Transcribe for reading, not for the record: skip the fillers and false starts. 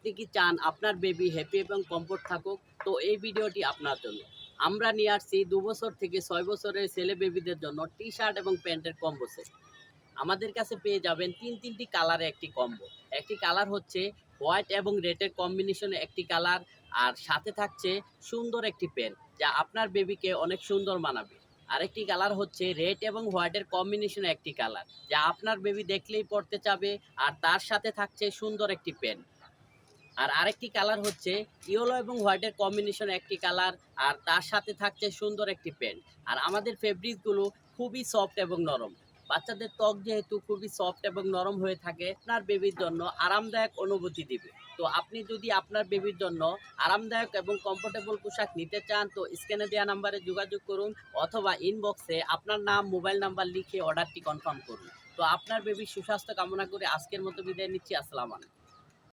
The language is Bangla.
আপনি কি চান আপনার বেবি হ্যাপি এবং কমফোর্ট থাকুক? তো এই ভিডিওটি আপনার জন্য। আমরা নিয়ে আসছি ২ বছর থেকে ৬ বছরের ছেলে বেবিদের জন্য টি-শার্ট এবং প্যান্টের কম্বো সেট। আমাদের কাছে পেয়ে যাবেন ৩টি কালারে একটি কম্বো। একটি কালার হচ্ছে হোয়াইট এবং রেডের কম্বিনেশনে একটি কালার, আর সাথে থাকছে সুন্দর একটি প্যান্ট যা আপনার বেবিকে অনেক সুন্দর মানাবে। আরেকটি কালার হচ্ছে রেড এবং হোয়াইটের কম্বিনেশনে একটি কালার যা আপনার বেবি দেখলেই পড়তে চাবে, আর তার সাথে থাকছে সুন্দর একটি প্যান্ট। আর আরেকটি কালার হচ্ছে ইয়েলো এবং হোয়াইটের কম্বিনেশন একটি কালার, আর তার সাথে থাকছে সুন্দর একটি প্যান্ট। আর আমাদের ফেব্রিকগুলো খুবই সফট এবং নরম। বাচ্চাদের ত্বক যেহেতু খুবই সফট এবং নরম হয়ে থাকে, আপনার বেবির জন্য আরামদায়ক অনুভূতি দিবে। তো আপনি যদি আপনার বেবির জন্য আরামদায়ক এবং কমফোর্টেবল পোশাক নিতে চান, তো স্ক্রিনে দেওয়া নাম্বারে যোগাযোগ করুন, অথবা ইনবক্সে আপনার নাম মোবাইল নাম্বার লিখে অর্ডারটি কনফার্ম করুন। তো আপনার বেবির সুস্বাস্থ্য কামনা করে আজকের মতো বিদায় নিচ্ছি। আসসালামু আলাইকুম।